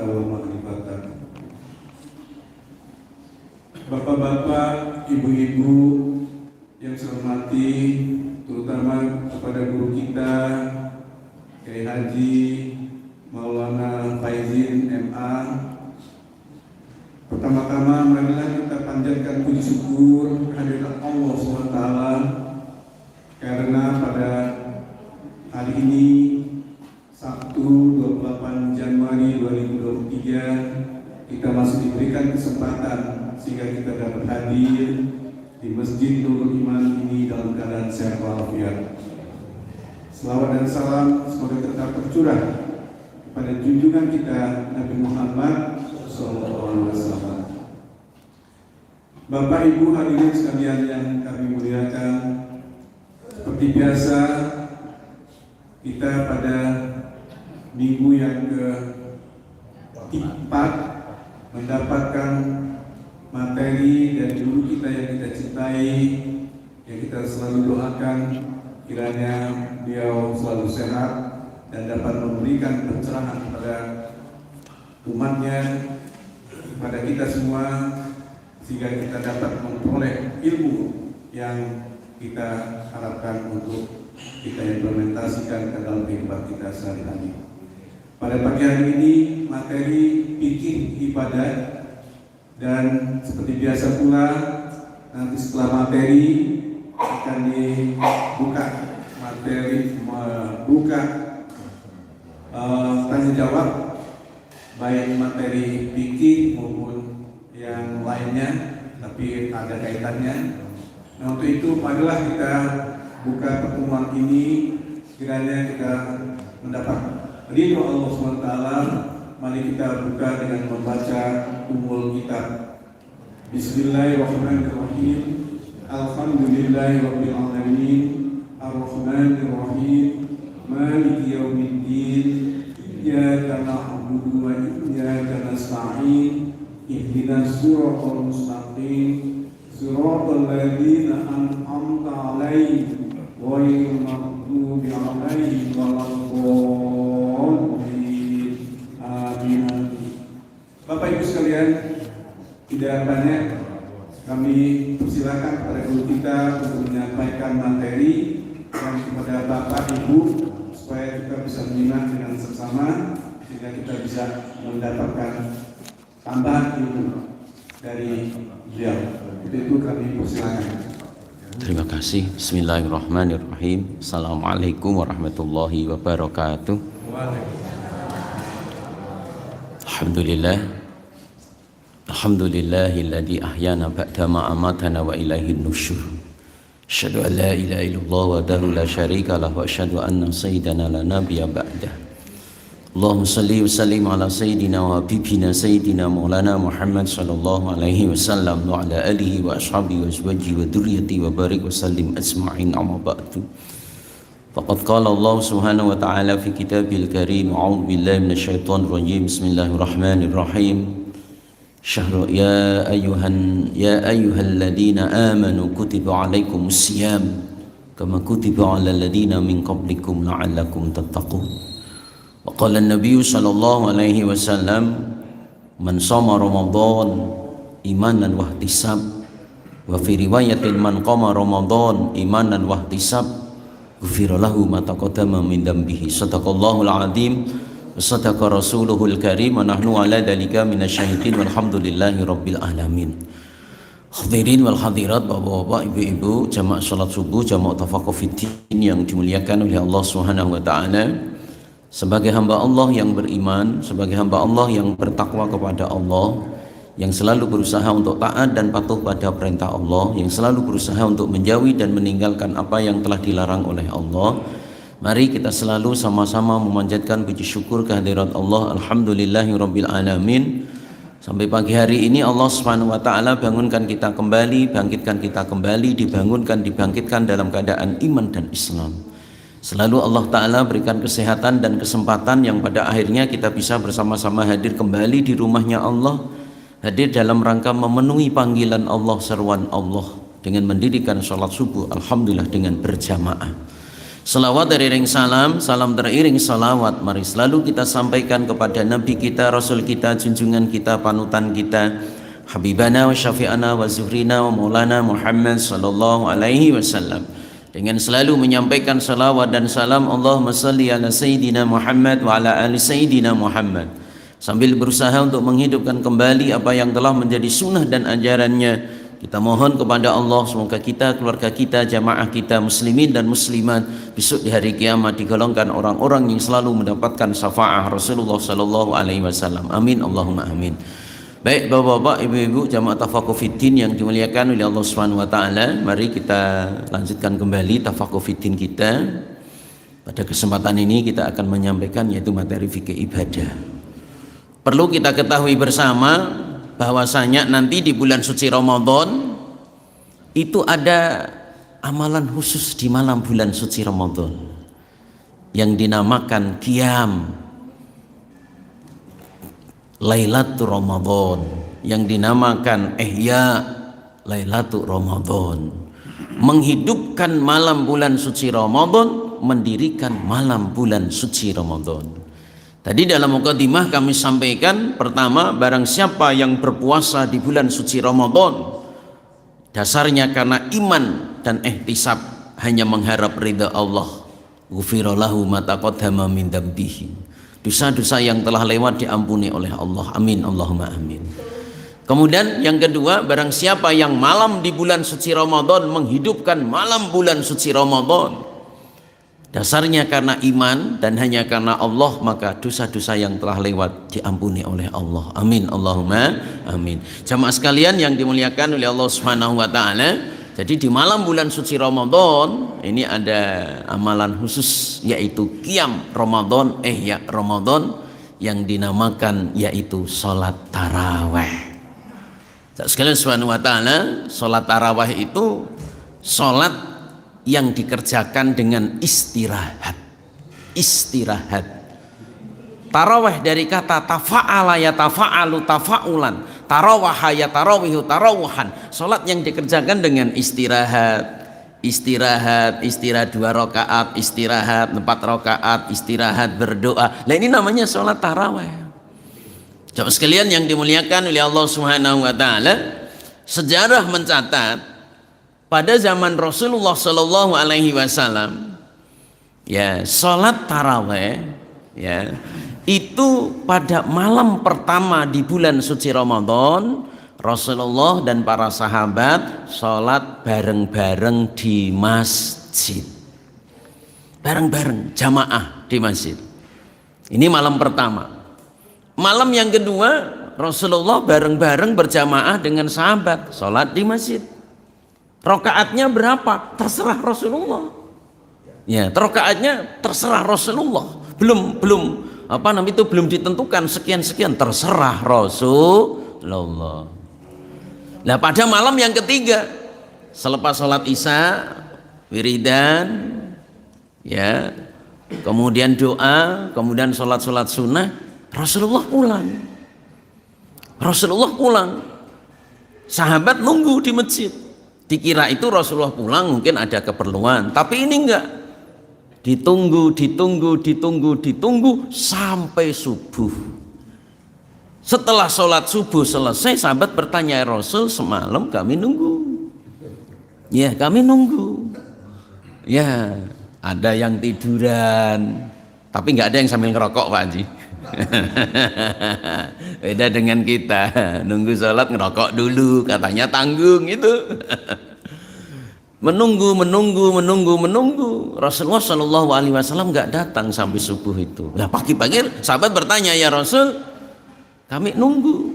wa maghfiratan. Bapak-bapak, ibu-ibu yang saya hormati, terutama kepada guru kita Kiai Haji Maulana Faizin MA. Pertama-tama marilah kita panjatkan puji syukur kehadirat Allah SWT karena pada hari ini Sabtu 28 Januari 2023 kita masih diberikan kesempatan sehingga kita dapat hadir di Masjid Nurul Iman ini dalam keadaan sehat walafiat. Selawat dan salam semoga tetap tercurah kepada junjungan kita Nabi Muhammad SAW. Bapak Ibu hadirin sekalian yang kami muliakan, seperti biasa kita pada minggu yang ke-4 mendapatkan materi dari guru kita yang kita cintai, yang kita selalu doakan kiranya beliau selalu sehat dan dapat memberikan pencerahan kepada umatnya, kepada kita semua, sehingga kita dapat memperoleh ilmu yang kita harapkan untuk kita implementasikan ke dalam kehidupan kita sehari-hari. Pada pagi hari ini materi fikih ibadah, dan seperti biasa pula nanti setelah materi akan dibuka tanya jawab, baik materi fikih maupun yang lainnya, tapi ada kaitannya. Nah, untuk itu marilah kita buka pertemuan ini, kiranya kita mendapat ridho Allah SWT. Mari kita buka dengan membaca Ummul Kitab. Bismillahirrahmanirrahim. Alhamdulillahirabbil alamin. Ar-Rahmanirrahim. Maliki yaumiddin. Iyyaka na'budu wa iyyaka nasta'in. Ihdinas siratal mustaqim. Siratal ladzina an'amta 'alaihim ghairil maghdubi 'alaihim waladdallin. Bapak Ibu sekalian, tidak banyak, kami persilakan kepada guru kita untuk menyampaikan materi yang kepada Bapak Ibu supaya kita bisa menyimak dengan seksama sehingga kita bisa mendapatkan tambahan ilmu dari beliau. Itu kami persilakan. Terima kasih. Bismillahirrahmanirrahim. Assalamualaikum warahmatullahi wabarakatuh. Alhamdulillahilladzi ahyana ba'da ma amatana wa ilaihin nusyur. Asyhadu an la ilaha illallah wahdahu la syarika lah wa asyhadu anna sayyidana la nabiyya ba'dah. Allahumma shalli wa sallim ala sayyidina wa habibina sayyidina maulana Muhammad sallallahu alaihi wasallam wa ala alihi wa ashabihi wa azwajihi wa dzurriyyatihi wa barik wa sallim ajma'in, amma ba'du. Faqad qala Allah subhanahu wa ta'ala fi kitabil karim, a'udzu billahi minasyaitonir rajim, bismillahirrahmanirrahim. Syahru ya ayyuhalladzina amanu kutiba alaikumus siyam kama kutiba alal ladzina min qablikum la'allakum tattaqun. Wa qala an-nabiy sallallahu alaihi wasallam, man shoma ramadan imanan wa ihtisab, wa fi riwayatin man qama ramadan imanan wa ihtisab ghufira lahu ma taqaddama min dambihi. Shadaqallahul azim wa sadaqa rasuluhul karim wa nahnu ala dzalika minasyahidin walhamdulillahi rabbil alamin. Hadirin wal hadirat, bapak-bapak, ibu-ibu, jamaah salat subuh, jamaah tafaqquh fiddin yang dimuliakan oleh Allah Subhanahu wa taala. Sebagai hamba Allah yang beriman, sebagai hamba Allah yang bertakwa kepada Allah, yang selalu berusaha untuk taat dan patuh pada perintah Allah, yang selalu berusaha untuk menjauhi dan meninggalkan apa yang telah dilarang oleh Allah, mari kita selalu sama-sama memanjatkan puji syukur kehadirat Allah. Alhamdulillahirabbil alamin. Sampai pagi hari ini Allah Subhanahu wa taala bangunkan kita kembali, bangkitkan kita kembali, dibangkitkan dalam keadaan iman dan Islam. Selalu Allah Ta'ala berikan kesehatan dan kesempatan yang pada akhirnya kita bisa bersama-sama hadir kembali di rumahnya Allah, hadir dalam rangka memenuhi panggilan Allah, seruan Allah dengan mendirikan sholat subuh, alhamdulillah dengan berjamaah. Salawat teriring salam, salam teriring salawat, mari selalu kita sampaikan kepada Nabi kita, Rasul kita, junjungan kita, panutan kita, Habibana wa syafi'ana wa zuhrina wa maulana Muhammad sallallahu alaihi wasallam. Dengan selalu menyampaikan salawat dan salam, Allahumma salli ala Sayyidina Muhammad wa ala ali Sayyidina Muhammad, sambil berusaha untuk menghidupkan kembali apa yang telah menjadi sunnah dan ajarannya. Kita mohon kepada Allah semoga kita, keluarga kita, jamaah kita, muslimin dan muslimat besok di hari kiamat digolongkan orang-orang yang selalu mendapatkan syafaat Rasulullah sallallahu alaihi wasallam. Amin Allahumma amin. Baik Bapak-bapak, Ibu-ibu, jamaah Tafaqquh Fiddin yang dimuliakan oleh Allah Subhanahu wa taala, mari kita lanjutkan kembali Tafaqquh Fiddin kita. Pada kesempatan ini kita akan menyampaikan yaitu materi fikih ibadah. Perlu kita ketahui bersama bahwasanya nanti di bulan suci Ramadan itu ada amalan khusus di malam bulan suci Ramadan yang dinamakan Qiyam Lailatul Ramadan, yang dinamakan Ihya Lailatul Ramadan, menghidupkan malam bulan suci Ramadan, mendirikan malam bulan suci Ramadan. Tadi dalam mukadimah kami sampaikan, pertama, barang siapa yang berpuasa di bulan suci Ramadan dasarnya karena iman dan ihtisab, hanya mengharap ridha Allah, ghufira lahu ma taqaddama min dzambihi, dosa-dosa yang telah lewat diampuni oleh Allah. Amin Allahumma amin. Kemudian yang kedua, barang siapa yang malam di bulan suci Ramadan menghidupkan malam bulan suci Ramadan dasarnya karena iman dan hanya karena Allah, maka dosa-dosa yang telah lewat diampuni oleh Allah. Amin Allahumma amin. Jamaah sekalian yang dimuliakan oleh Allah Subhanahu wa taala, jadi di malam bulan suci Ramadan ini ada amalan khusus yaitu Qiyam Ramadan, Ihya Ramadan, yang dinamakan yaitu salat tarawih. Sekalian Subhanahu wa taala, salat tarawih itu salat yang dikerjakan dengan istirahat. Istirahat. Tarawih dari kata tafa'ala ya tafa'alu tafa'ulan, tarawaha ya tarawihu tarawuhan. Salat yang dikerjakan dengan istirahat. Istirahat 2 rakaat, istirahat 4 rakaat, istirahat berdoa. Nah ini namanya salat tarawih. Coba sekalian yang dimuliakan oleh Allah Subhanahu wa taala, sejarah mencatat pada zaman Rasulullah Sallallahu Alaihi Wasallam, ya, salat taraweh, ya, itu pada malam pertama di bulan suci Ramadan, Rasulullah dan para sahabat salat bareng-bareng di masjid, bareng-bareng jamaah di masjid. Ini malam pertama. Malam yang kedua, Rasulullah bareng-bareng berjamaah dengan sahabat salat di masjid. Rokaatnya berapa? Terserah Rasulullah. Ya, rokaatnya terserah Rasulullah. Belum belum ditentukan sekian, terserah Rasulullah. Nah, pada malam yang ketiga, selepas sholat Isya, wiridan, ya, kemudian doa, kemudian sholat sunnah, Rasulullah pulang. Sahabat nunggu di masjid. Dikira itu Rasulullah pulang mungkin ada keperluan, tapi ini enggak. Ditunggu sampai subuh. Setelah sholat subuh selesai, sahabat bertanya, ya Rasul, semalam kami nunggu. Ya, kami nunggu. Ya, ada yang tiduran, tapi enggak ada yang sambil ngerokok, Pak Haji. Beda dengan kita, nunggu sholat ngerokok dulu, katanya tanggung itu. Menunggu. Rasulullah Shallallahu Alaihi Wasallam nggak datang sampai subuh itu. Nah, pagi-pagi sahabat bertanya, ya Rasul, kami nunggu.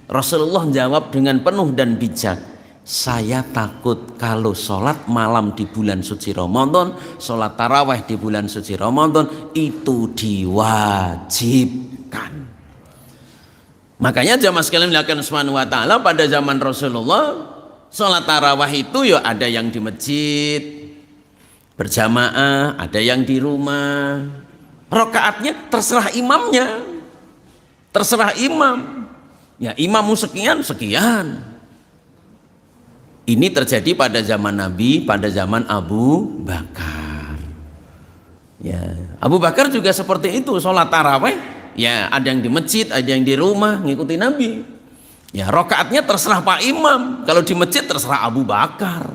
Rasulullah jawab dengan penuh dan bijak, saya takut kalau sholat malam di bulan suci Ramadan, sholat tarawih di bulan suci Ramadan itu diwajibkan. Makanya jamaah sekalian melakukan subhanahu wa ta'ala, pada zaman Rasulullah sholat tarawih itu ya ada yang di masjid berjamaah, ada yang di rumah. Rakaatnya terserah imamnya, terserah imam. Ya, imammu sekian. Ini terjadi pada zaman Nabi, pada zaman Abu Bakar. Ya, Abu Bakar juga seperti itu, sholat taraweh. Ya, ada yang di masjid, ada yang di rumah ngikuti Nabi. Ya, rokaatnya terserah Pak Imam. Kalau di masjid terserah Abu Bakar.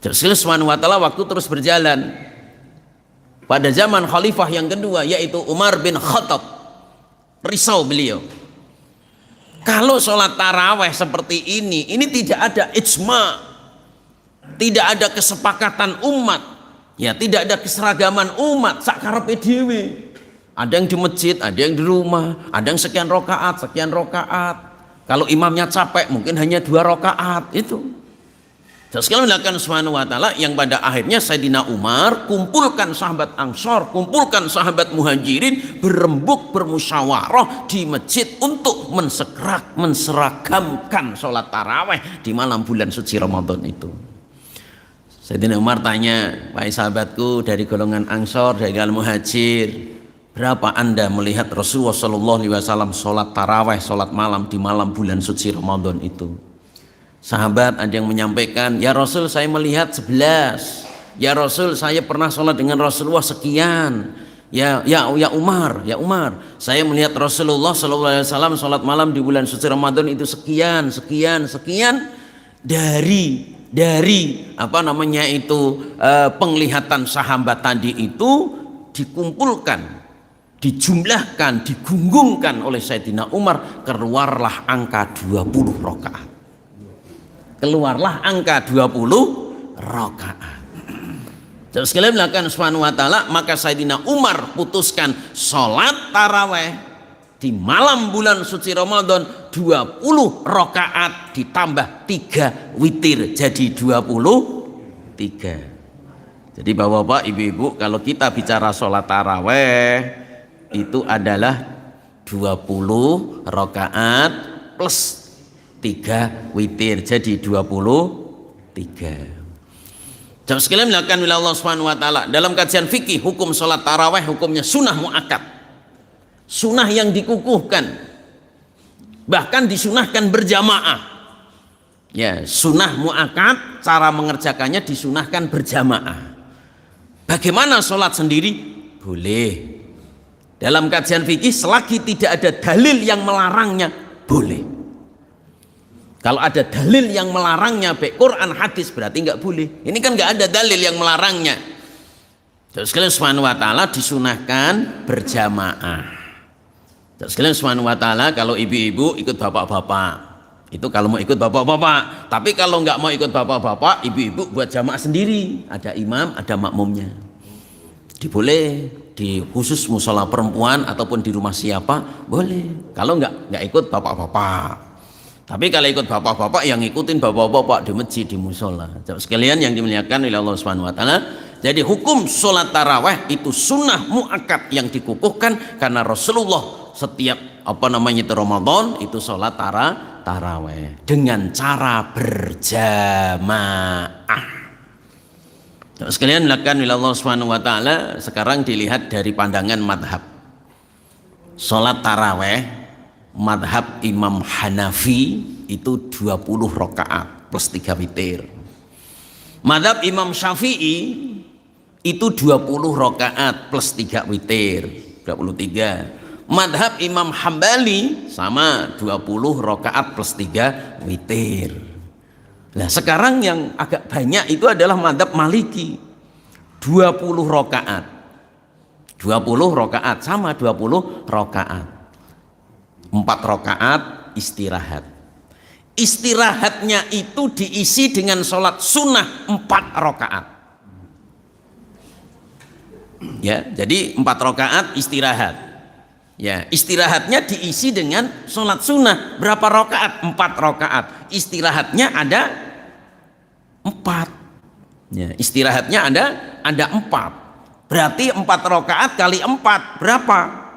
Terus Allah Subhanahu wa taala waktu terus berjalan. Pada zaman khalifah yang kedua yaitu Umar bin Khattab, risau beliau. Kalau sholat taraweh seperti ini tidak ada ijma, tidak ada kesepakatan umat, ya tidak ada keseragaman umat, sakarepe dhewe. Ada yang di masjid, ada yang di rumah, ada yang sekian rokaat. Kalau imamnya capek mungkin hanya 2 rokaat itu. Dan sekalian melakukan Subhanahu wa taala yang pada akhirnya Sayyidina Umar kumpulkan sahabat Ansor, kumpulkan sahabat Muhajirin, berembuk bermusyawarah di masjid untuk menseragamkan sholat taraweh di malam bulan suci Ramadan itu. Sayyidina Umar tanya, "Wahai sahabatku dari golongan Ansor, dari golongan Muhajir, berapa Anda melihat Rasulullah SAW sholat taraweh, sholat malam di malam bulan suci Ramadan itu?" Sahabat ada yang menyampaikan, "Ya Rasul, saya melihat 11. Ya Rasul, saya pernah sholat dengan Rasulullah sekian. Ya Umar, saya melihat Rasulullah SAW sholat malam di bulan suci Ramadan itu sekian dari penglihatan sahabat tadi itu dikumpulkan, dijumlahkan, digunggungkan oleh Sayyidina Umar, keluarlah angka 20 rakaat. Keluarlah angka 20 rakaat. Terus sekalian melakukan Subhanahu wa taala, maka Sayyidina Umar putuskan sholat taraweh di malam bulan suci Ramadan 20 rakaat ditambah 3 witir jadi 23. Jadi Bapak-bapak, Ibu-ibu, kalau kita bicara sholat taraweh itu adalah 20 rakaat plus 3 witir jadi 23. Jamaah sekalian melakukan oleh Allah Subhanahu wa taala dalam kajian fikih hukum sholat taraweh hukumnya sunnah muakkad, sunnah yang dikukuhkan, bahkan disunahkan berjamaah. Ya, sunnah muakkad cara mengerjakannya disunahkan berjamaah. Bagaimana sholat sendiri? Boleh. Dalam kajian fikih selagi tidak ada dalil yang melarangnya boleh. Kalau ada dalil yang melarangnya baik Quran hadis berarti nggak boleh. Ini kan nggak ada dalil yang melarangnya. Terus sekalian Subhanahu wa taala disunahkan berjamaah. Terus sekalian Subhanahu wa taala kalau ibu-ibu ikut bapak-bapak. Itu kalau mau ikut bapak-bapak. Tapi kalau nggak mau ikut bapak-bapak, ibu-ibu buat jamaah sendiri. Ada imam, ada makmumnya. Diboleh di khusus musola perempuan ataupun di rumah siapa boleh. Kalau nggak ikut bapak-bapak. Tapi kalau ikut bapak-bapak yang ngikutin bapak-bapak di masjid, di musola. Sekalian yang dimuliakan oleh Allah Subhanahu wa taala, jadi hukum sholat taraweh itu sunnah muakkad yang dikukuhkan karena Rasulullah setiap Ramadan itu sholat taraweh dengan cara berjamaah. Sekalian dilakukan oleh Allah Subhanahu wa taala, sekarang dilihat dari pandangan madhab. Sholat taraweh madhab Imam Hanafi itu 20 rakaat plus 3 witir. Madhab Imam Syafi'i itu 20 rakaat plus 3 witir, 23. Madhab Imam Hambali sama 20 rakaat plus 3 witir. Nah sekarang yang agak banyak itu adalah madhab Maliki 20 rakaat. 20 rakaat sama 20 rakaat. 4 rakaat istirahat. Istirahatnya itu diisi dengan sholat sunnah 4 rakaat. Ya, jadi 4 rakaat istirahat. Ya, istirahatnya diisi dengan sholat sunnah. Berapa rakaat? 4 rakaat. Istirahatnya ada 4. Ya, istirahatnya ada 4. Berarti 4 rakaat kali 4 berapa?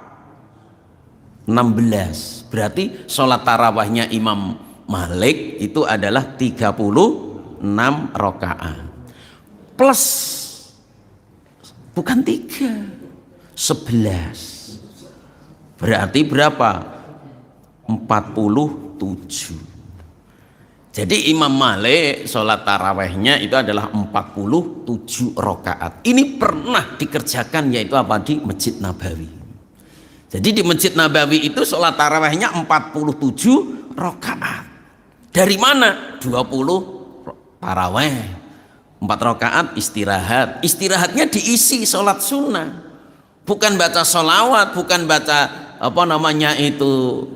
16. Berarti sholat tarawahnya Imam Malik itu adalah 36 rakaat plus bukan 3 11 berarti berapa? 47. Jadi Imam Malik sholat tarawehnya itu adalah 47 rakaat. Ini pernah dikerjakan yaitu apa? Di Masjid Nabawi. Jadi di Masjid Nabawi itu sholat tarawehnya 47 rakaat. Dari mana? 20 taraweh, 4 rakaat istirahat. Istirahatnya diisi sholat sunnah. Bukan baca sholawat, bukan baca apa namanya itu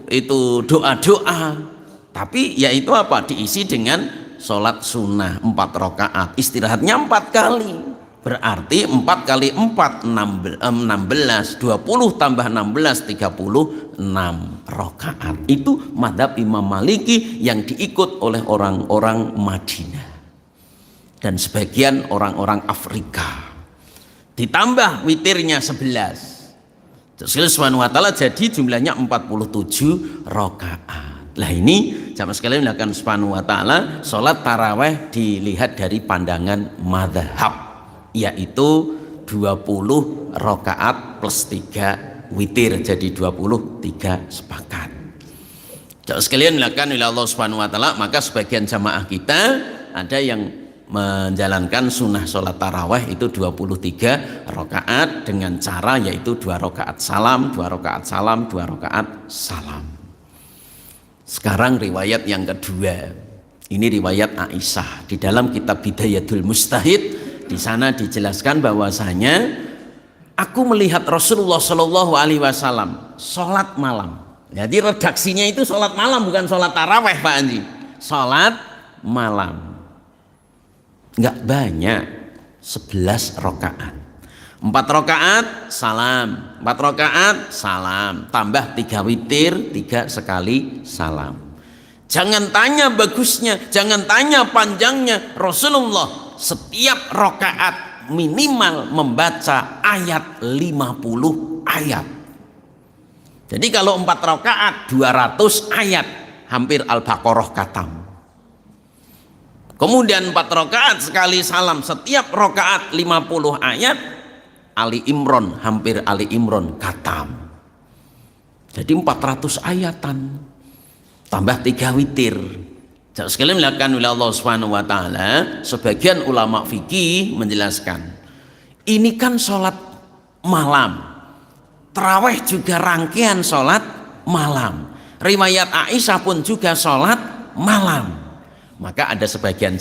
doa-doa. Tapi yaitu apa? Diisi dengan sholat sunnah 4 rakaat. Istirahatnya 4 kali. Berarti 4 kali 4 16. 20 tambah 16 36 rakaat. Itu madhab Imam Maliki yang diikut oleh orang-orang Madinah dan sebagian orang-orang Afrika. Ditambah witirnya 11. Allah Subhanahu wa taala jadi jumlahnya 47 rakaat. Lah ini jamaah sekalian melakukan Subhanahu wa taala, salat taraweh dilihat dari pandangan mazhab, yaitu 20 rakaat plus 3 witir, jadi 23 sepakat. Jamaah sekalian melakukan oleh Allah Subhanahu wa taala, maka sebagian jamaah kita ada yang menjalankan sunnah sholat taraweh itu 23 rakaat dengan cara yaitu 2 rakaat salam, 2 rakaat salam, 2 rakaat salam. Sekarang riwayat yang kedua. Ini riwayat Aisyah di dalam kitab Bidayatul Mujtahid. Di sana dijelaskan bahwasanya aku melihat Rasulullah Shallallahu Alaihi Wasallam sholat malam. Jadi redaksinya itu sholat malam, bukan sholat taraweh Pak Anji. Sholat malam. Enggak banyak, 11 rakaat. 4 rakaat salam, 4 rakaat salam, tambah 3 witir, 3 sekali salam. Jangan tanya bagusnya, jangan tanya panjangnya. Rasulullah setiap rakaat minimal membaca ayat 50 ayat. Jadi kalau 4 rakaat 200 ayat, hampir Al-Baqarah khatam. Kemudian 4 rakaat sekali salam, setiap rakaat 50 ayat, Ali Imran, hampir Ali Imran khatam. Jadi 400 ayatan tambah 3 witir. Sekalian melakukan oleh Allah Subhanahu wa taala, sebagian ulama fikih menjelaskan, ini kan sholat malam. Tarawih juga rangkaian sholat malam. Riwayat Aisyah pun juga sholat malam. Maka ada sebagian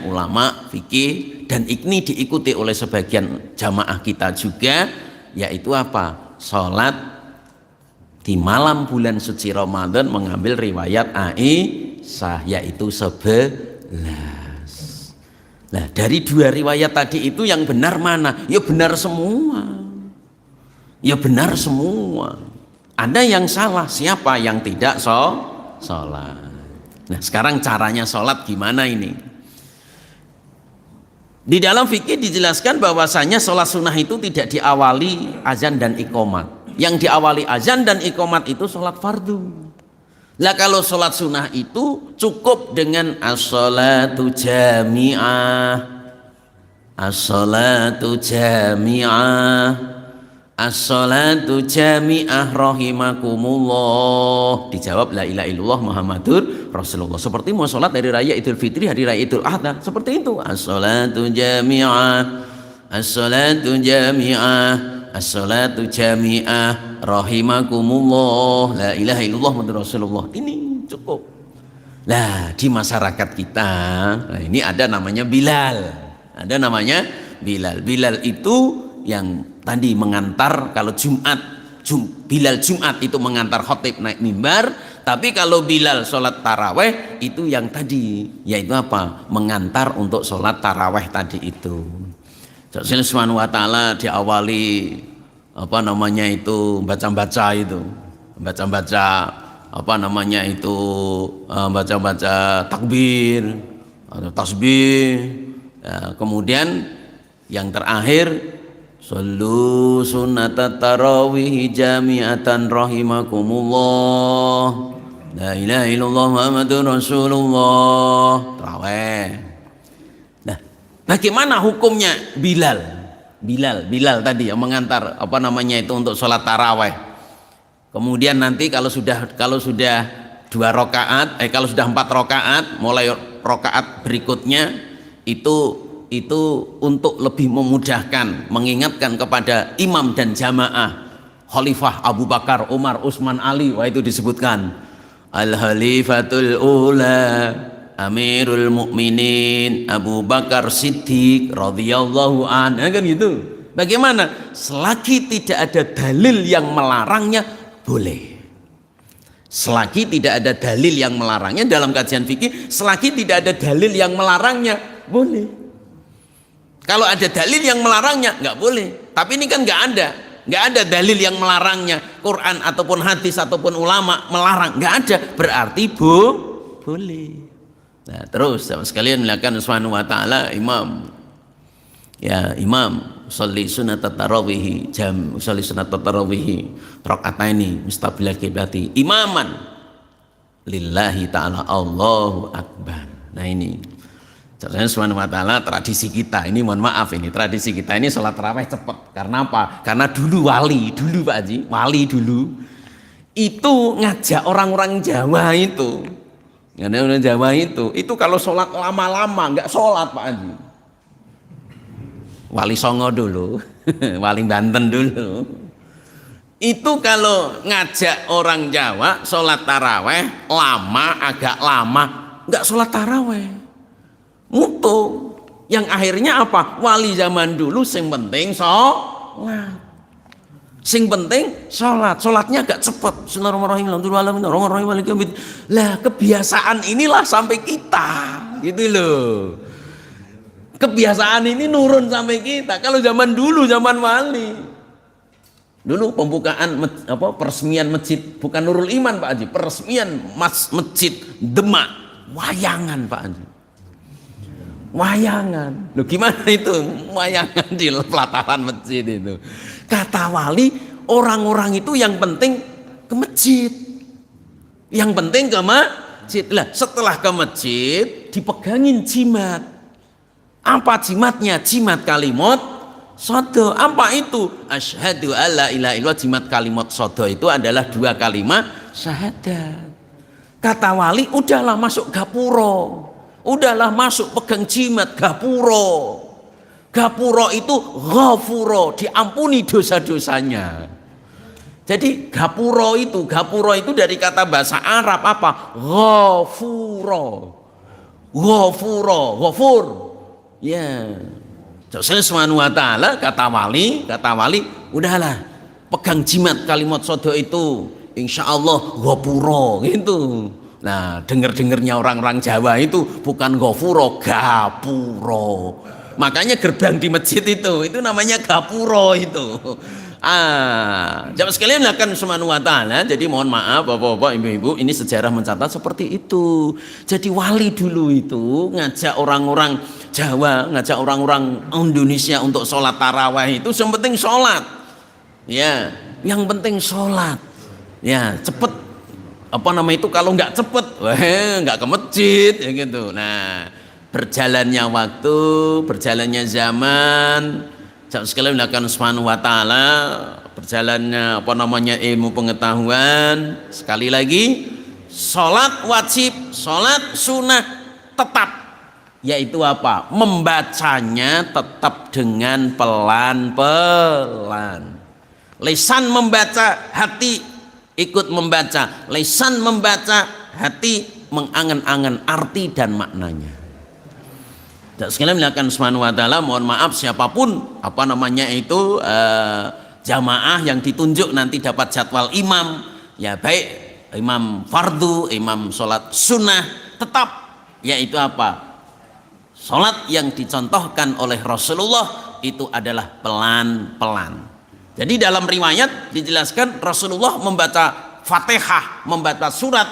ulama fikih, dan ini diikuti oleh sebagian jamaah kita juga, yaitu apa? Sholat di malam bulan suci Ramadan mengambil riwayat Aisyah, yaitu 11. Nah, dari 2 riwayat tadi itu yang benar mana? Ya benar semua. Ya benar semua. Ada yang salah, siapa yang tidak sholat? Nah, sekarang caranya sholat gimana ini? Di dalam fikih dijelaskan bahwasanya sholat sunnah itu tidak diawali azan dan iqomat. Yang diawali azan dan iqomat itu sholat fardu. Lah kalau sholat sunnah itu cukup dengan as-sholatu jami'ah, as-sholatu jami'ah, as-sholatu jami'ah rahimakumullah. Dijawab la ilaha illallah Muhammadur Rasulullah. Seperti mau sholat dari raya Idul Fitri, hari raya Idul Adha, seperti itu. As-sholatu jami'ah, as-sholatu jami'ah, as-sholatu jami'ah rahimakumullah, la ilaha illallah Muhammadur Rasulullah. Ini cukup. Nah, di masyarakat kita, nah ini ada namanya Bilal. Ada namanya Bilal. Bilal itu yang tadi mengantar, kalau Bilal Jumat itu mengantar khotib naik mimbar, tapi kalau Bilal sholat taraweh itu yang tadi, yaitu apa? Mengantar untuk sholat taraweh tadi itu. Allah Subhanahu wa taala diawali apa namanya itu baca-baca apa namanya itu baca-baca takbir atau tasbih, ya, kemudian yang terakhir sallu sunnatat tarawih jami'atan rahimakumullah, la ilaha illallah Muhammadur Rasulullah, tarawih. Nah, bagaimana hukumnya Bilal tadi yang mengantar apa namanya itu untuk sholat tarawih? Kemudian nanti kalau sudah 2 rakaat, kalau sudah 4 rakaat, mulai rakaat berikutnya itu untuk lebih memudahkan, mengingatkan kepada imam dan jamaah, Khalifah Abu Bakar, Umar, Utsman, Ali, wah itu disebutkan Al-Khalifatul Ula Amirul Mukminin Abu Bakar Siddiq radhiyallahu anhu, kan gitu. Bagaimana? Selagi tidak ada dalil yang melarangnya, boleh. Selagi tidak ada dalil yang melarangnya, dalam kajian fikih, selagi tidak ada dalil yang melarangnya, boleh. Kalau ada dalil yang melarangnya, nggak boleh. Tapi ini kan nggak ada dalil yang melarangnya. Quran ataupun hadis ataupun ulama melarang, nggak ada. Berarti boleh. Nah, terus sekalian melakukan subhanahu wa ta'ala, imam sholli sunat tarawih, sholli sunat tarawih rakaataini mustabil qiblati imaman lillahi ta'ala, Allahu akbar. Nah ini Caranya subhanahu wa ta'ala, tradisi kita ini, mohon maaf ini, tradisi kita ini sholat tarawih cepat. Karena apa? Karena dulu Pak Haji, wali dulu itu ngajak orang-orang Jawa itu. Orang Jawa itu kalau sholat lama-lama nggak sholat Pak Haji. Wali Songo dulu, wali Banten dulu. Itu kalau ngajak orang Jawa sholat tarawih agak lama, nggak sholat tarawih. Mutu yang akhirnya apa? Wali zaman dulu sing penting sholat, sholatnya agak cepat. Bismillahirrahmanirrahim. Lah kebiasaan inilah sampai kita, gitu loh. Kebiasaan ini nurun sampai kita. Kalau zaman dulu, zaman wali, dulu pembukaan peresmian masjid, bukan Nurul Iman Pak Haji, peresmian masjid Demak, wayangan Pak Haji. Wayangan, loh gimana itu wayangan di pelataran masjid itu? Kata wali, orang-orang itu yang penting ke masjid, yang penting ke masjid. Lah setelah ke masjid dipegangin jimat. Apa jimatnya? Jimat kalimat sodo. Apa itu? Asyhadu alla ilaha illallah. Jimat kalimat sodo itu adalah 2 kalimat syahadat. Kata wali, udahlah masuk gapuro. Udahlah masuk pegang jimat gapuro. Gapuro itu ghafuro, diampuni dosa-dosanya. Jadi gapuro itu dari kata bahasa Arab apa? Ghafuro. Ghafur. Ya. Jadi subhanahu wa ta'ala kata wali, udahlah pegang jimat kalimat sodo itu, insyaallah ghafuro gitu. Nah, dengernya orang-orang Jawa itu bukan gofuro, gapuro. Makanya gerbang di masjid itu namanya gapuro itu. Jamaah sekalian lakukan subhanahu wa ta'ala. Jadi mohon maaf Bapak-bapak, Ibu-ibu, ini sejarah mencatat seperti itu. Jadi wali dulu itu ngajak orang-orang Jawa, ngajak orang-orang Indonesia untuk sholat tarawih itu, yang penting sholat. Ya, yang penting sholat. Ya, cepet. Kalau nggak cepet, nggak ke masjid ya gitu. Nah, berjalannya waktu, berjalannya zaman, sekalian melakukan subhanahu wa ta'ala, berjalannya ilmu pengetahuan. Sekali lagi, sholat wajib, sholat sunnah tetap, yaitu apa? Membacanya tetap dengan pelan-pelan. Lisan membaca, hati ikut membaca, lisan membaca, hati mengangan-angan arti dan maknanya. Dan sekalian melakukan subhanahu wa ta'ala, mohon maaf siapapun jamaah yang ditunjuk nanti dapat jadwal imam, ya baik imam fardu, imam sholat sunnah, tetap yaitu apa? Sholat yang dicontohkan oleh Rasulullah itu adalah pelan-pelan. Jadi dalam riwayat dijelaskan Rasulullah membaca Fatihah, membaca surat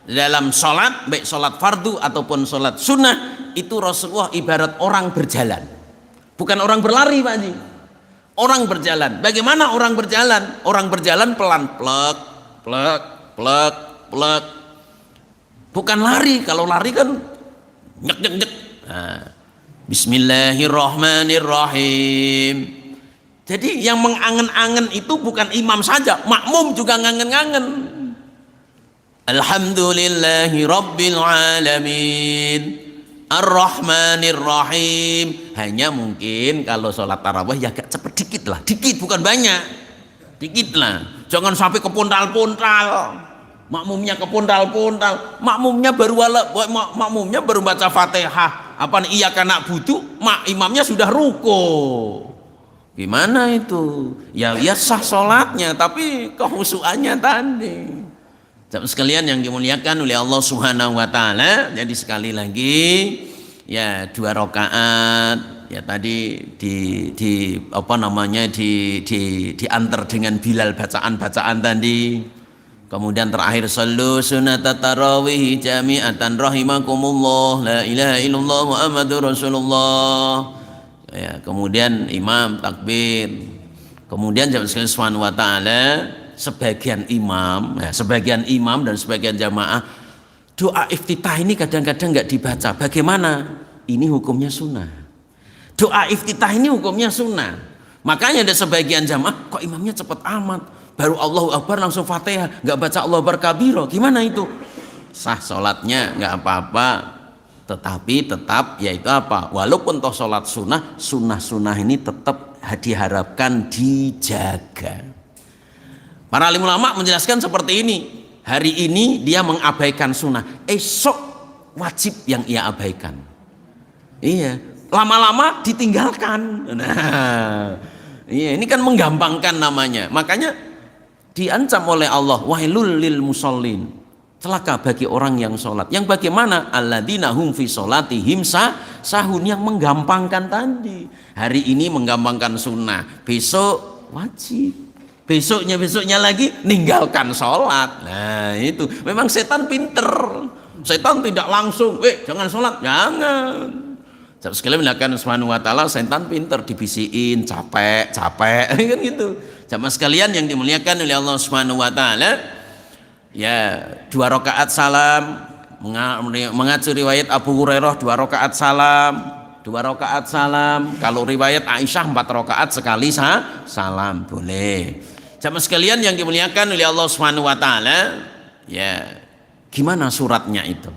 dalam sholat, baik sholat fardu ataupun sholat sunnah, itu Rasulullah ibarat orang berjalan, bukan orang berlari Pak Haji. Orang berjalan. Bagaimana orang berjalan? Orang berjalan pelan, plek, plek, plek, plek. Bukan lari. Kalau lari kan nyek nyek nyek. Nah, Bismillahirrahmanirrahim. Jadi yang mengangen-angen itu bukan imam saja, makmum juga ngangen-ngangen. Alhamdulillahi Rabbil Alamin Ar-Rahmanir Rahim. Hanya mungkin kalau sholat tarawih ya agak cepet dikit lah, dikit bukan banyak, dikit lah, jangan sampai kepuntal-puntal. Makmumnya kepuntal-puntal, makmumnya baru baca Fatihah, apa nih, iya karena butuh, imamnya sudah ruko. Gimana itu? Ya sah sholatnya, tapi kehusuannya tadi. Sekalian yang dimuliakan oleh Allah Subhanahu wa taala, jadi sekali lagi ya 2 rakaat ya tadi diantar dengan Bilal bacaan-bacaan tadi. Kemudian terakhir sallu sunata tarawih jami'atan rahimakumullah la ilaha illallah Muhammadur Rasulullah. Ya, kemudian imam takbir. Kemudian jamaah sekalian subhanahu wa ta'ala, sebagian imam dan sebagian jamaah doa iftitah ini kadang-kadang nggak dibaca. Bagaimana? Ini hukumnya sunnah. Doa iftitah ini hukumnya sunnah. Makanya ada sebagian jamaah, kok imamnya cepat amat, baru Allahu Akbar langsung Fatihah, nggak baca Allahu Akbar kabiro. Gimana itu? Sah sholatnya, nggak apa-apa. Tetapi tetap yaitu apa? Walaupun toh sholat sunnah ini tetap diharapkan dijaga. Para alim ulama menjelaskan seperti ini. Hari ini dia mengabaikan sunnah, esok wajib yang ia abaikan. Iya, lama-lama ditinggalkan. Nah, iya, ini kan menggampangkan namanya. Makanya diancam oleh Allah, wailul lil musallin, celaka bagi orang yang sholat. Yang bagaimana? Alladzina hum fi sholatihim sahun, yang menggampangkan tadi. Hari ini menggampangkan sunnah, besok wajib, besoknya lagi ninggalkan sholat. Nah itu memang setan pinter. Setan tidak langsung, jangan sholat, jangan. Sekali melakukan subhanahu wa ta'ala, setan pinter, dibisiin, capek kan gitu. Jamaah sekalian yang dimuliakan oleh Allah subhanahu wa ta'ala, ya 2 rakaat salam, mengacu riwayat Abu Hurairah 2 rakaat salam. Kalau riwayat Aisyah 4 rakaat sekali salam boleh. Jamaah sekalian yang dimuliakan oleh Allah Subhanahu wa taala, ya gimana suratnya itu?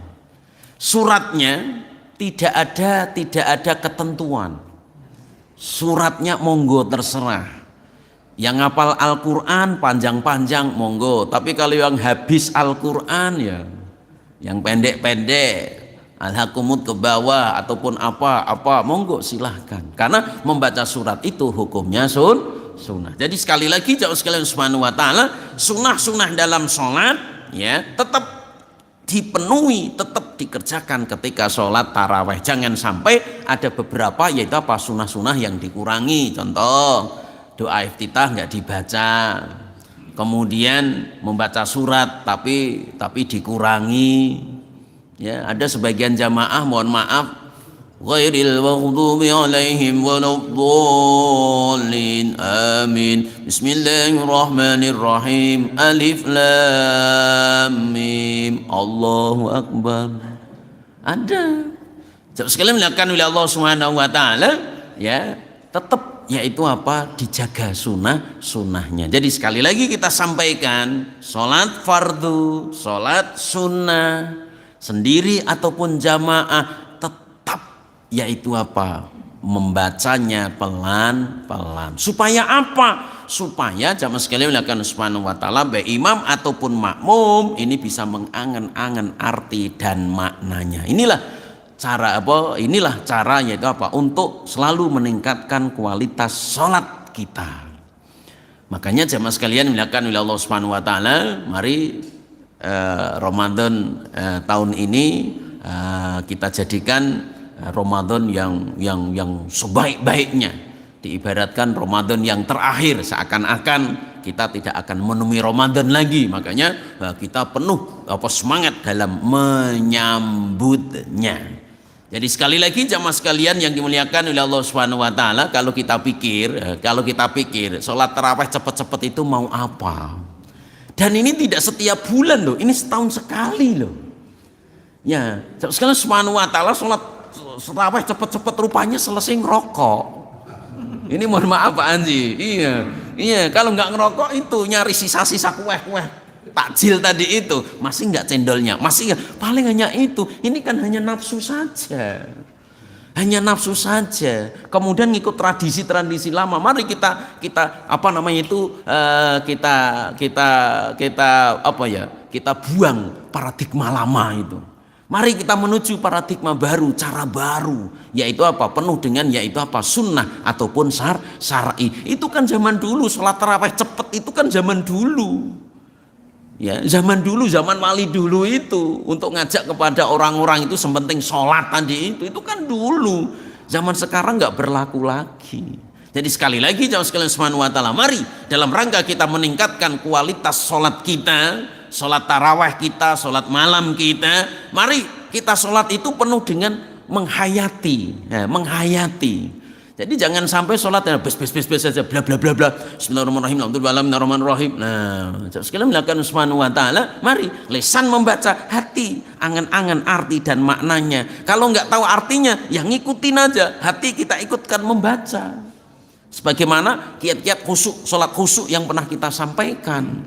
Suratnya tidak ada ketentuan. Suratnya monggo terserah. Yang hafal Al-Qur'an panjang-panjang monggo, tapi kalau yang habis Al-Qur'an ya yang pendek-pendek, Al-Hakumut ke bawah ataupun apa monggo silahkan. Karena membaca surat itu hukumnya sunnah. Jadi sekali lagi jauh sekalian subhanahu wa ta'ala, sunnah dalam sholat ya tetap dipenuhi, tetap dikerjakan ketika sholat taraweh. Jangan sampai ada beberapa yaitu apa sunnah yang dikurangi. Contoh doa iftitah nggak dibaca, kemudian membaca surat tapi dikurangi. Ya, ada sebagian jamaah, mohon maaf, ghairil maghdubi alaihim waladdallin, amin. Bismillahirrahmanirrahim, alif lam mim, Allahu akbar. Ada. Sekali melakukan oleh Allah Subhanahu wa taala, ya, tetap yaitu apa? Dijaga sunnahnya. Jadi sekali lagi kita sampaikan, salat fardu, salat sunnah sendiri ataupun jamaah tetap yaitu apa? Membacanya pelan-pelan. Supaya apa? Supaya jamaah sekalian melakukan subhanahu wa ta'ala, baik imam ataupun makmum ini bisa mengangen-angen arti dan maknanya. Inilah cara yaitu apa? Untuk selalu meningkatkan kualitas sholat kita. Makanya jamaah sekalian melakukan oleh Allah Subhanahu wa ta'ala, mari Ramadan tahun ini kita jadikan Ramadan yang sebaik-baiknya. Diibaratkan Ramadan yang terakhir, seakan-akan kita tidak akan menemui Ramadan lagi. Makanya kita penuh semangat dalam menyambutnya. Jadi sekali lagi jamaah sekalian yang dimuliakan oleh Allah Subhanahu wa taala, kalau kita pikir sholat tarawih cepat-cepat itu mau apa? Dan ini tidak setiap bulan loh, ini setahun sekali loh. Ya, sekalian subhanahu wa ta'ala sholat tarawih cepat-cepat rupanya selesai ngerokok. Ini mohon maaf Pak Anji. Iya, kalau nggak ngerokok itu nyari sisa-sisa kue-kue takjil tadi itu, masih nggak cendolnya, masih nggak, paling hanya itu. Ini kan hanya nafsu saja, hanya nafsu saja. Kemudian ngikut tradisi-tradisi lama. Mari kita apa namanya itu kita buang paradigma lama itu. Mari kita menuju paradigma baru, cara baru, yaitu apa? Penuh dengan yaitu apa? Sunnah ataupun syar'i. Itu kan zaman dulu, sholat tarawih cepet itu kan zaman dulu. Ya, zaman dulu, zaman wali dulu itu untuk ngajak kepada orang-orang itu sepenting sholat tadi itu kan dulu. Zaman sekarang nggak berlaku lagi. Jadi sekali lagi jamaah sekalian subhanahu wa ta'ala, mari dalam rangka kita meningkatkan kualitas sholat kita, sholat tarawih kita, sholat malam kita, mari kita sholat itu penuh dengan menghayati, ya, menghayati. Jadi jangan sampai sholat bes saja, bla bla bla bla. Bismillahirrahmanirrahim, alhamdulillahirrahmanirrahim. Nah, sekalian melakukan subhanahu wa ta'ala, mari lisan membaca, hati angan-angan arti dan maknanya. Kalau nggak tahu artinya, ya ngikutin aja. Hati kita ikutkan membaca. Sebagaimana kiat-kiat khusyuk, sholat khusyuk yang pernah kita sampaikan.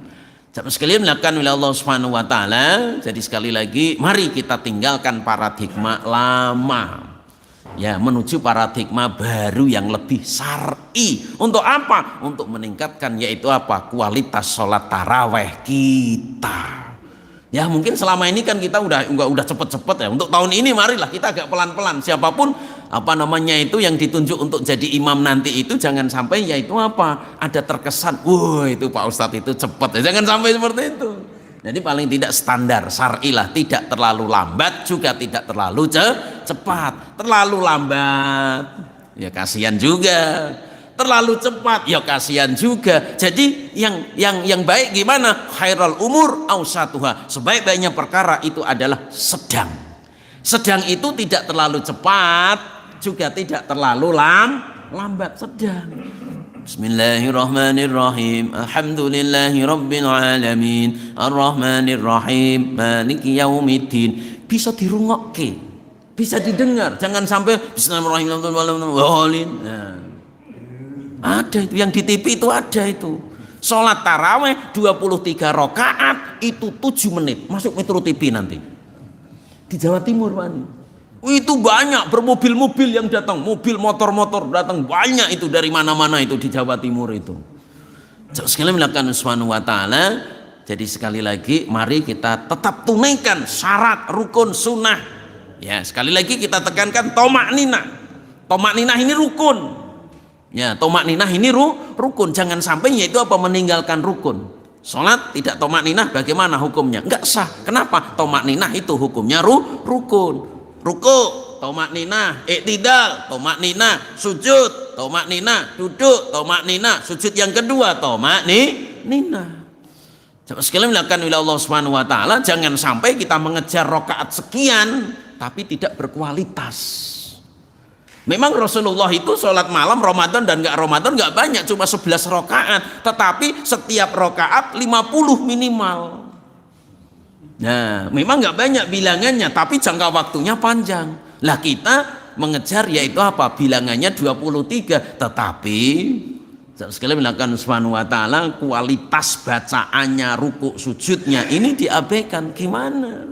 Sekalian melakukan oleh Allah Subhanahu wa ta'ala. Jadi sekali lagi, mari kita tinggalkan paradigma lama, ya, menuju paradigma baru yang lebih syar'i. Untuk apa? Untuk meningkatkan yaitu apa? Kualitas sholat taraweh kita. Ya mungkin selama ini kan kita udah cepet-cepet ya. Untuk tahun ini marilah kita agak pelan-pelan. Siapapun apa namanya itu yang ditunjuk untuk jadi imam nanti itu jangan sampai yaitu apa? Ada terkesan, wah itu Pak Ustadz itu cepet ya. Jangan sampai seperti itu. Jadi paling tidak standar syar'i lah, tidak terlalu lambat juga tidak terlalu cepat. Terlalu lambat ya kasihan juga, terlalu cepat ya kasihan juga. Jadi yang baik gimana? Khairul umur awsatuha, sebaik-baiknya perkara itu adalah sedang. Sedang itu tidak terlalu cepat juga tidak terlalu lambat, sedang. Bismillahirrahmanirrahim. Alhamdulillahi rabbil alamin. Arrahmanirrahim. Maliki yaumiddin. Bisa dirungokke, bisa didengar. Jangan sampai Bismillahirrahmanirrahim. Nah, ada itu yang di TV itu ada itu. Sholat taraweh 23 rakaat itu 7 menit. Masuk Metro TV nanti. Di Jawa Timur, Pak. Itu banyak bermobil-mobil yang datang, mobil motor-motor datang banyak itu dari mana-mana itu di Jawa Timur itu. Sekali melakukan subhanahu wa ta'ala. Jadi sekali lagi mari kita tetap tunaikan syarat rukun sunnah. Ya sekali lagi kita tekankan tomak ninah. Tomak ninah ini rukun. Ya tomak ninah ini rukun. Jangan sampai yaitu apa meninggalkan rukun. Sholat tidak tomak ninah bagaimana hukumnya? Enggak sah. Kenapa? Tomak ninah itu hukumnya rukun. Ruku, tomak ninah, iktidal, tomak ninah, sujud, tomak ninah, duduk, tomak ninah, sujud yang kedua, tomak ninah. Sekali melakukan oleh Allah Subhanahu wa ta'ala, jangan sampai kita mengejar rakaat sekian tapi tidak berkualitas. Memang Rasulullah itu sholat malam Ramadan dan enggak Ramadan enggak banyak, cuma 11 rakaat, tetapi setiap rakaat 50 minimal. Nah, memang nggak banyak bilangannya, tapi jangka waktunya panjang. Lah kita mengejar yaitu apa? Bilangannya 23, tetapi sekali melakukan subhanahu wa ta'ala kualitas bacaannya, rukuk sujudnya ini diabaikan. Gimana?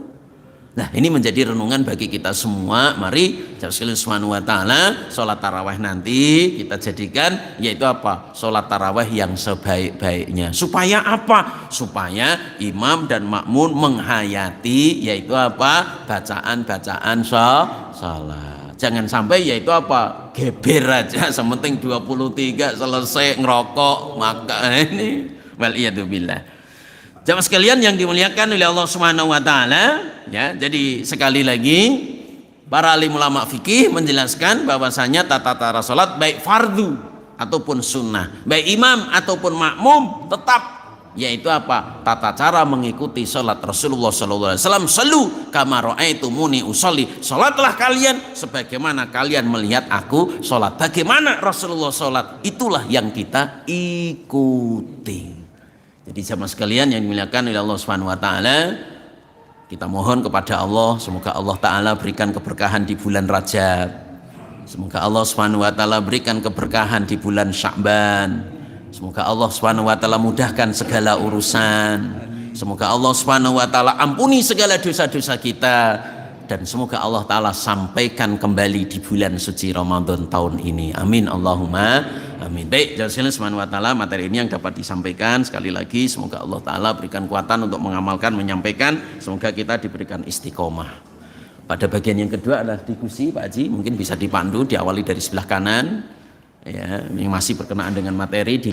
Nah ini menjadi renungan bagi kita semua. Mari sekalian subhanahu wa ta'ala sholat tarawih nanti kita jadikan yaitu apa? Sholat tarawih yang sebaik-baiknya. Supaya apa? Supaya imam dan makmum menghayati yaitu apa? Bacaan-bacaan sholat. Jangan sampai yaitu apa? Geber aja sementing 23 selesai ngerokok maka ini waliyadzubillah. Jamaah sekalian yang dimuliakan oleh Allah Subhanahu wa taala, ya. Jadi sekali lagi para alim ulama fikih menjelaskan bahwasanya tata cara salat baik fardu ataupun sunnah, baik imam ataupun makmum tetap yaitu apa? Tata cara mengikuti salat Rasulullah sallallahu alaihi wasallam, sallu kama raaitumuni usolli. Salatlah kalian sebagaimana kalian melihat aku salat. Bagaimana Rasulullah salat, itulah yang kita ikuti. Jadi jamaah sekalian yang dimuliakan oleh Allah Subhanahu wa taala, kita mohon kepada Allah semoga Allah taala berikan keberkahan di bulan Rajab. Semoga Allah Subhanahu wa taala berikan keberkahan di bulan Sya'ban. Semoga Allah Subhanahu wa taala mudahkan segala urusan. Semoga Allah Subhanahu wa taala ampuni segala dosa-dosa kita, dan semoga Allah taala sampaikan kembali di bulan suci Ramadan tahun ini. Amin Allahumma amin. Baik, jazakallahu Subhanahu wa taala, materi ini yang dapat disampaikan. Sekali lagi semoga Allah taala berikan kekuatan untuk mengamalkan, menyampaikan. Semoga kita diberikan istiqomah. Pada bagian yang kedua adalah diskusi, Pak Haji, mungkin bisa dipandu, diawali dari sebelah kanan, ya, yang masih berkenaan dengan materi.